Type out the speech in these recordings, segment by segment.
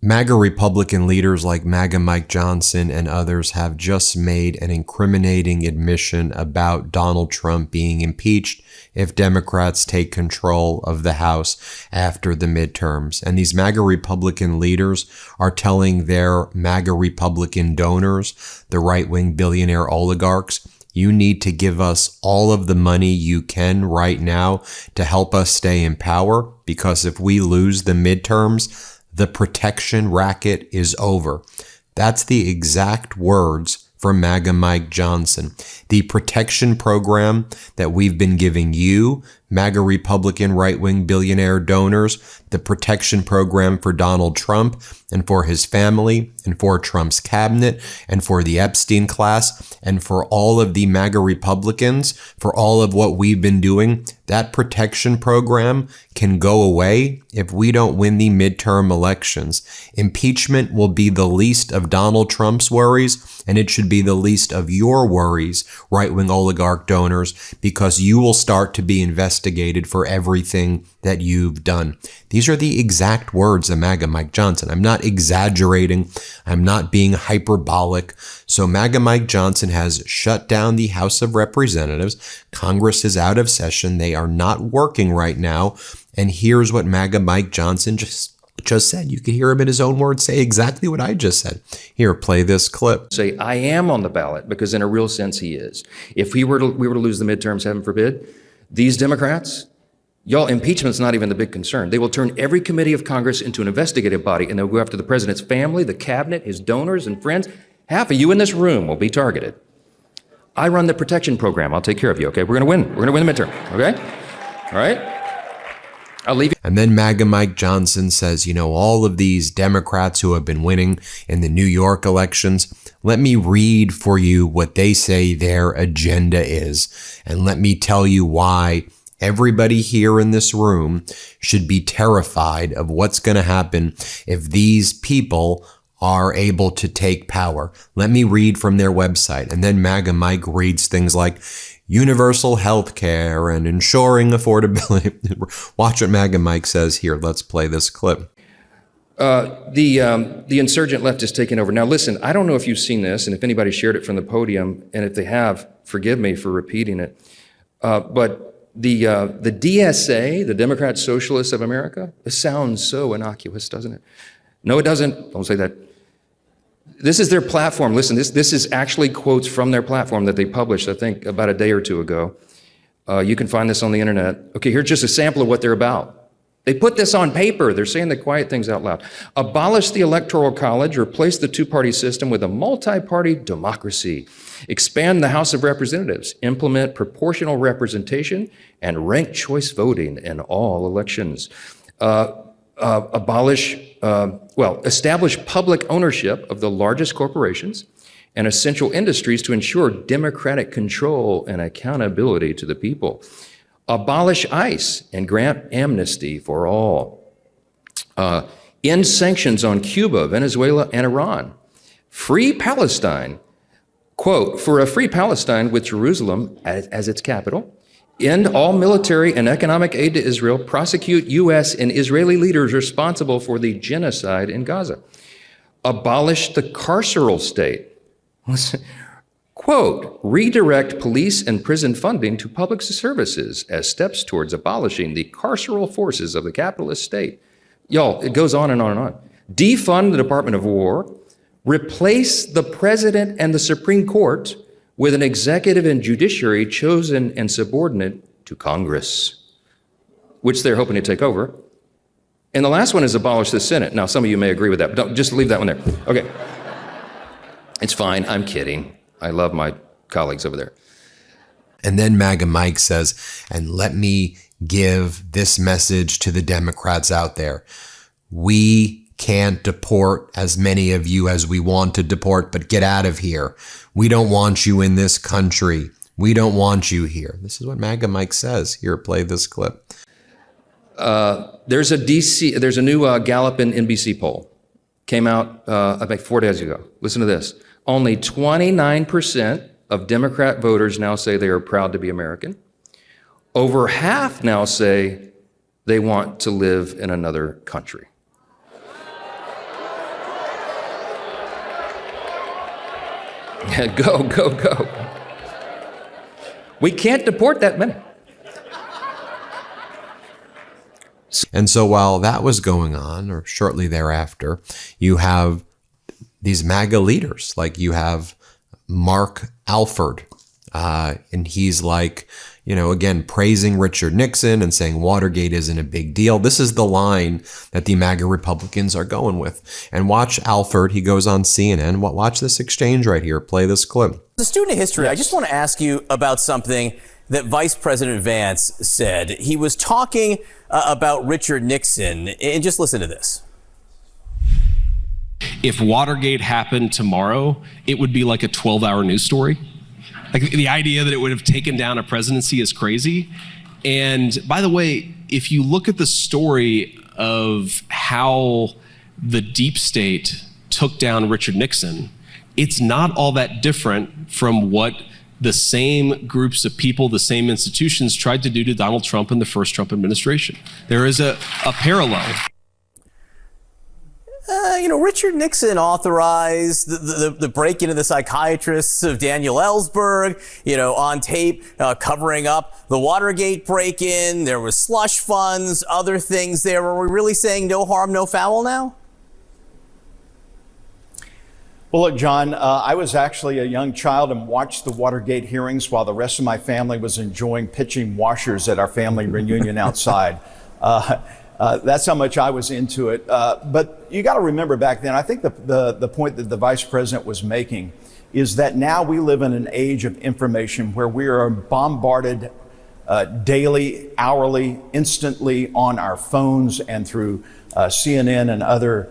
MAGA Republican leaders like MAGA Mike Johnson and others have just made an incriminating admission about Donald Trump being impeached if Democrats take control of the House after the midterms. And these MAGA Republican leaders are telling their MAGA Republican donors, the right-wing billionaire oligarchs, you need to give us all of the money you can right now to help us stay in power, because if we lose the midterms, the protection racket is over. That's the exact words from MAGA Mike Johnson. The protection program that we've been giving you, MAGA Republican right-wing billionaire donors, the protection program for Donald Trump and for his family and for Trump's cabinet and for the Epstein class and for all of the MAGA Republicans, for all of what we've been doing, that protection program can go away if we don't win the midterm elections. Impeachment will be the least of Donald Trump's worries, and it should be the least of your worries, right-wing oligarch donors, because you will start to be investigated for everything that you've done. These are the exact words of MAGA Mike Johnson. I'm not exaggerating. I'm not being hyperbolic. So MAGA Mike Johnson has shut down the House of Representatives. Congress is out of session. They are not working right now. And here's what MAGA Mike Johnson just said. You could hear him in his own words say exactly what I just said. Here, play this clip. Say, I am on the ballot, because in a real sense he is. If we were to lose the midterms, heaven forbid, these Democrats, y'all, impeachment's not even the big concern. They will turn every committee of Congress into an investigative body, and they'll go after the president's family, the cabinet, his donors and friends. Half of you in this room will be targeted. I run the protection program. I'll take care of you, okay? We're gonna win. We're gonna win the midterm, okay? All right? I'll leave you. And then MAGA Mike Johnson says, you know, all of these Democrats who have been winning in the New York elections, let me read for you what they say their agenda is. And let me tell you why everybody here in this room should be terrified of what's going to happen if these people are able to take power. Let me read from their website. And then MAGA Mike reads things like universal health care and ensuring affordability. Watch what MAGA Mike says here. Let's play this clip. The insurgent left is taking over. Now listen, I don't know if you've seen this, and if anybody shared it from the podium, and if they have, forgive me for repeating it, but the DSA, the Democrat Socialists of America, it sounds so innocuous, doesn't it? No, it doesn't. Don't say that. This is their platform. Listen, this is actually quotes from their platform that they published, I think, about a day or two ago. You can find this on the internet. Okay, here's just a sample of what they're about. They put this on paper. They're saying the quiet things out loud. Abolish the Electoral College, replace the two-party system with a multi-party democracy. Expand the House of Representatives, implement proportional representation and ranked choice voting in all elections. Establish public ownership of the largest corporations and essential industries to ensure democratic control and accountability to the people. Abolish ICE and grant amnesty for all. End sanctions on Cuba, Venezuela, and Iran. Free Palestine, quote, for a free Palestine with Jerusalem as its capital. End all military and economic aid to Israel. Prosecute U.S. and Israeli leaders responsible for the genocide in Gaza. Abolish the carceral state. Quote, redirect police and prison funding to public services as steps towards abolishing the carceral forces of the capitalist state. Y'all, it goes on and on and on. Defund the Department of War. Replace the president and the Supreme Court with an executive and judiciary chosen and subordinate to Congress, which they're hoping to take over. And the last one is abolish the Senate. Now, some of you may agree with that, but don't, just leave that one there. Okay. It's fine, I'm kidding. I love my colleagues over there. And then MAGA Mike says, and let me give this message to the Democrats out there. We can't deport as many of you as we want to deport, but get out of here. We don't want you in this country. We don't want you here. This is what MAGA Mike says. Here, play this clip. There's a new Gallup and NBC poll. Came out about 4 days ago. Listen to this. Only 29% of Democrat voters now say they are proud to be American. Over half now say they want to live in another country. Go, go, go. We can't deport that many. And so while that was going on, or shortly thereafter, you have these MAGA leaders, like you have Mark Alford, and he's like, again, praising Richard Nixon and saying Watergate isn't a big deal. This is the line that the MAGA Republicans are going with. And watch Alford, he goes on CNN. Watch this exchange right here. Play this clip. As a student of history, I just want to ask you about something that Vice President Vance said. He was talking about Richard Nixon, and just listen to this. If Watergate happened tomorrow, it would be like a 12-hour news story. Like, the idea that it would have taken down a presidency is crazy. And by the way, if you look at the story of how the deep state took down Richard Nixon, it's not all that different from what the same groups of people, the same institutions tried to do to Donald Trump in the first Trump administration. There is a parallel. Richard Nixon authorized the break-in of the psychiatrists of Daniel Ellsberg, on tape, covering up the Watergate break-in. There was slush funds, other things there. Are we really saying no harm, no foul now? Well, look, John, I was actually a young child and watched the Watergate hearings while the rest of my family was enjoying pitching washers at our family reunion outside. That's how much I was into it. But you got to remember back then, I think the point that the vice president was making is that now we live in an age of information where we are bombarded daily, hourly, instantly on our phones and through CNN and other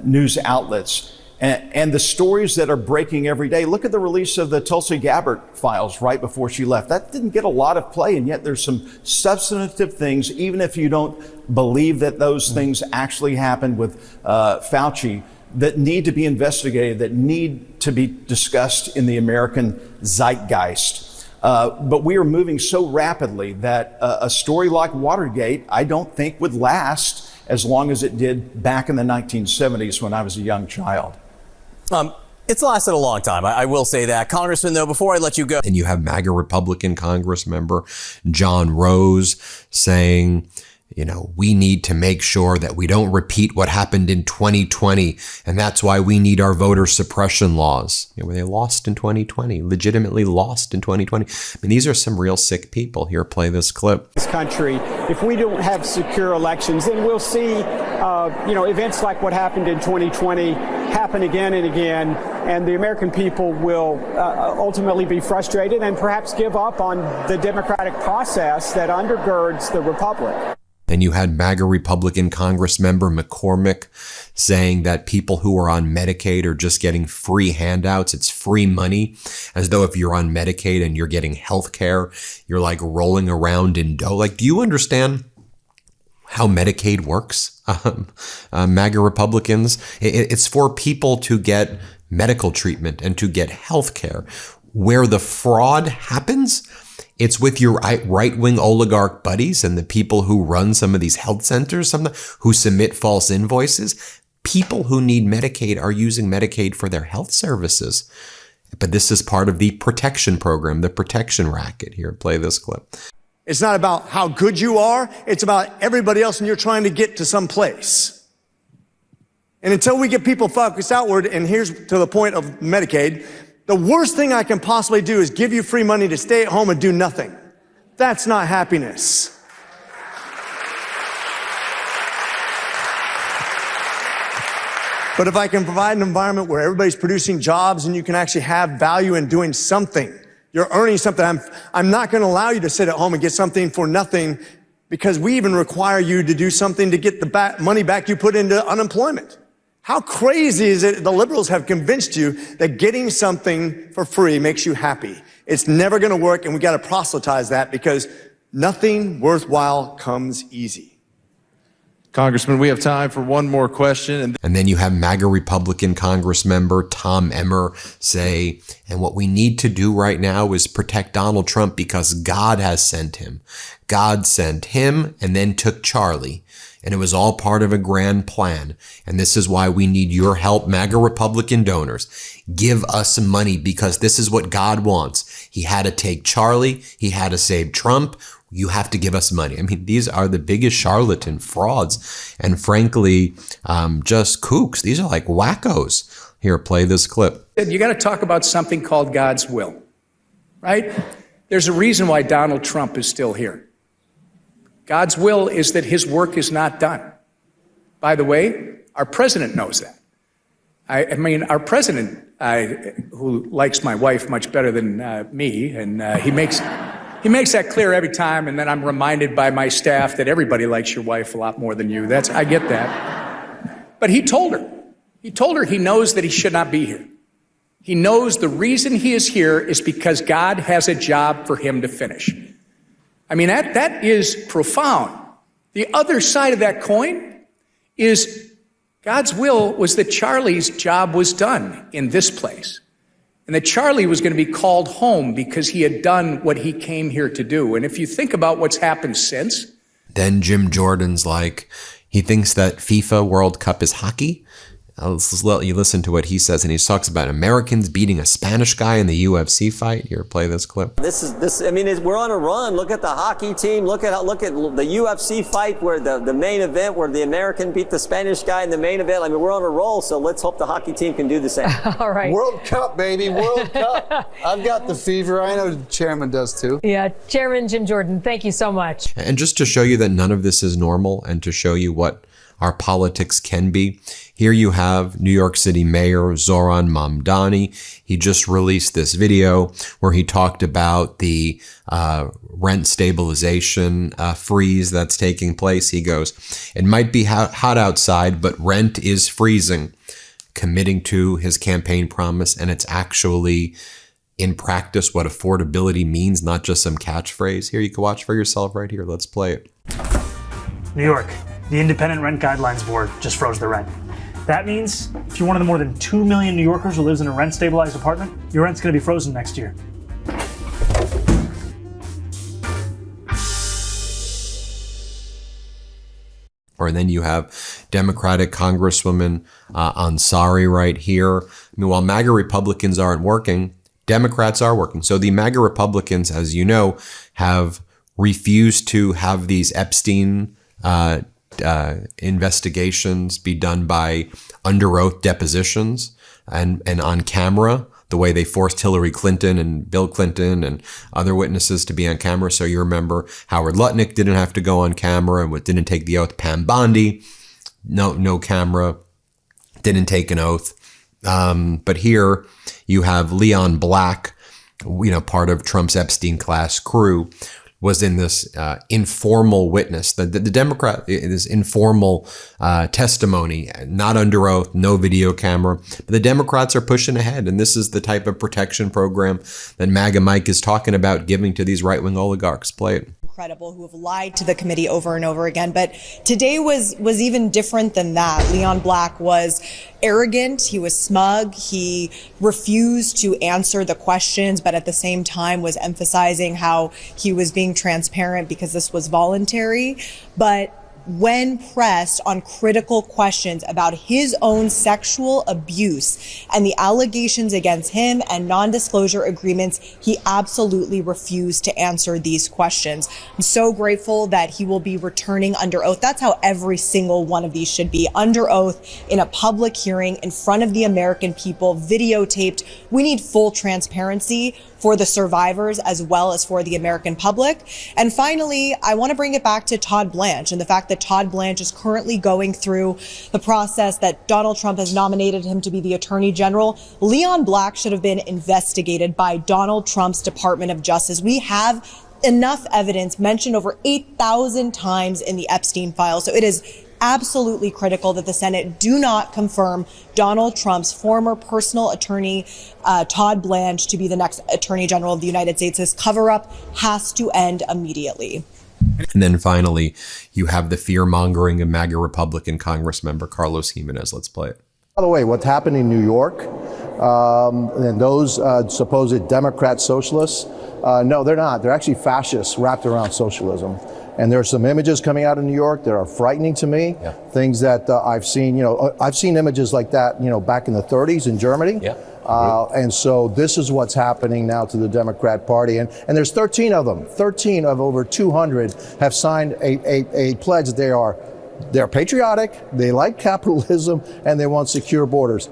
news outlets. And the stories that are breaking every day. Look at the release of the Tulsi Gabbard files right before she left. That didn't get a lot of play, and yet there's some substantive things, even if you don't believe that those things actually happened with Fauci, that need to be investigated, that need to be discussed in the American zeitgeist. But we are moving so rapidly that a story like Watergate, I don't think would last as long as it did back in the 1970s when I was a young child. It's lasted a long time. I will say that. Congressman, though, before I let you go. And you have MAGA Republican Congress member John Rose saying, we need to make sure that we don't repeat what happened in 2020. And that's why we need our voter suppression laws. They lost in 2020, legitimately lost in 2020. I mean, these are some real sick people. Here, play this clip. This country, if we don't have secure elections, then we'll see, events like what happened in 2020 happen again and again. And the American people will ultimately be frustrated and perhaps give up on the democratic process that undergirds the republic. And you had MAGA Republican Congress member McCormick saying that people who are on Medicaid are just getting free handouts. It's free money, as though if you're on Medicaid and you're getting health care, you're like rolling around in dough. Like, do you understand how Medicaid works? MAGA Republicans, it's for people to get medical treatment and to get health care. Where the fraud happens, it's with your right-wing oligarch buddies and the people who run some of these health centers, who submit false invoices. People who need Medicaid are using Medicaid for their health services. But this is part of the protection program, the protection racket. Here, play this clip. It's not about how good you are. It's about everybody else and you're trying to get to some place. And until we get people focused outward, and here's to the point of Medicaid, the worst thing I can possibly do is give you free money to stay at home and do nothing. That's not happiness. But if I can provide an environment where everybody's producing jobs and you can actually have value in doing something, you're earning something. I'm not going to allow you to sit at home and get something for nothing, because we even require you to do something to get the money back you put into unemployment. How crazy is it the liberals have convinced you that getting something for free makes you happy? It's never going to work, and we got to proselytize that, because nothing worthwhile comes easy. Congressman, we have time for one more question. And then you have MAGA Republican Congress member Tom Emmer say, and what we need to do right now is protect Donald Trump because God has sent him. God sent him and then took Charlie. And it was all part of a grand plan. And this is why we need your help, MAGA Republican donors. Give us some money because this is what God wants. He had to take Charlie. He had to save Trump. You have to give us money. I mean, these are the biggest charlatan frauds and frankly, just kooks. These are like wackos. Here, play this clip. You got to talk about something called God's will, right? There's a reason why Donald Trump is still here. God's will is that his work is not done. By the way, our president knows that. I mean, our president, who likes my wife much better than me, and he makes that clear every time, and then I'm reminded by my staff that everybody likes your wife a lot more than you. I get that. But he told her he knows that he should not be here. He knows the reason he is here is because God has a job for him to finish. I mean, that is profound. The other side of that coin is God's will was that Charlie's job was done in this place. And that Charlie was going to be called home because he had done what he came here to do. And if you think about what's happened since. Then Jim Jordan's like, he thinks that FIFA World Cup is hockey. Let's let you listen to what he says. And he talks about Americans beating a Spanish guy in the UFC fight. Here, play this clip. I mean, we're on a run. Look at the hockey team. Look at the UFC fight where the main event where the American beat the Spanish guy in the main event. I mean, we're on a roll. So let's hope the hockey team can do the same. All right. World Cup, baby. World Cup. I've got the fever. I know the chairman does too. Yeah. Chairman Jim Jordan, thank you so much. And just to show you that none of this is normal and to show you what our politics can be. Here you have New York City Mayor Zoran Mamdani. He just released this video where he talked about the rent stabilization freeze that's taking place. He goes, it might be hot outside, but rent is freezing, committing to his campaign promise. And it's actually in practice what affordability means, not just some catchphrase. Here, you can watch for yourself right here. Let's play it. New York. The Independent Rent Guidelines Board just froze the rent. That means if you're one of the more than 2 million New Yorkers who lives in a rent-stabilized apartment, your rent's going to be frozen next year. Or then you have Democratic Congresswoman Ansari right here. I mean, while MAGA Republicans aren't working, Democrats are working. So the MAGA Republicans, as you know, have refused to have these Epstein investigations be done by under oath depositions and on camera, the way they forced Hillary Clinton and Bill Clinton and other witnesses to be on camera. So you remember Howard Lutnick didn't have to go on camera and didn't take the oath. Pam Bondi, no camera, didn't take an oath. But here you have Leon Black, part of Trump's Epstein class crew, was in this informal witness, the Democrat, this informal testimony, not under oath, no video camera. But the Democrats are pushing ahead, and this is the type of protection program that MAGA Mike is talking about giving to these right-wing oligarchs. Play it. Incredible, who have lied to the committee over and over again. But today was even different than that. Leon Black was arrogant. He was smug. He refused to answer the questions, but at the same time was emphasizing how he was being transparent because this was voluntary. But when pressed on critical questions about his own sexual abuse and the allegations against him and non-disclosure agreements, he absolutely refused to answer these questions. I'm so grateful that he will be returning under oath. That's how every single one of these should be, under oath in a public hearing in front of the American people, videotaped. We need full transparency for the survivors as well as for the American public. And finally, I want to bring it back to Todd Blanche and the fact that Todd Blanche is currently going through the process that Donald Trump has nominated him to be the Attorney General. Leon Black should have been investigated by Donald Trump's Department of Justice. We have enough evidence mentioned over 8,000 times in the Epstein files. So it is absolutely critical that the Senate do not confirm Donald Trump's former personal attorney, Todd Blanche, to be the next Attorney General of the United States. This cover-up has to end immediately. And then finally, you have the fear-mongering of MAGA Republican Congress member Carlos Jimenez. Let's play it. By the way, what's happened in New York and those supposed Democrat socialists, no, they're not. They're actually fascists wrapped around socialism. And there are some images coming out of New York that are frightening to me. Yeah. Things that I've seen, I've seen images like that, back in the 30s in Germany. Yeah. And so this is what's happening now to the Democrat Party. And there's 13 of them. 13 of over 200 have signed a pledge that they're patriotic, they like capitalism, and they want secure borders.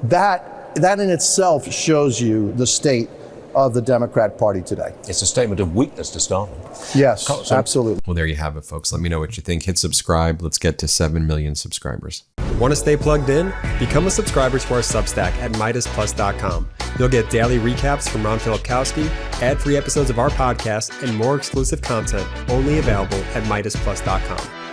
That in itself shows you the state of the Democrat Party today. It's a statement of weakness to start with. Yes, absolutely. Well, there you have it, folks. Let me know what you think. Hit subscribe. Let's get to 7 million subscribers. Want to stay plugged in? Become a subscriber to our Substack at MeidasPlus.com. You'll get daily recaps from Ron Filipkowski, ad-free episodes of our podcast, and more exclusive content only available at MeidasPlus.com.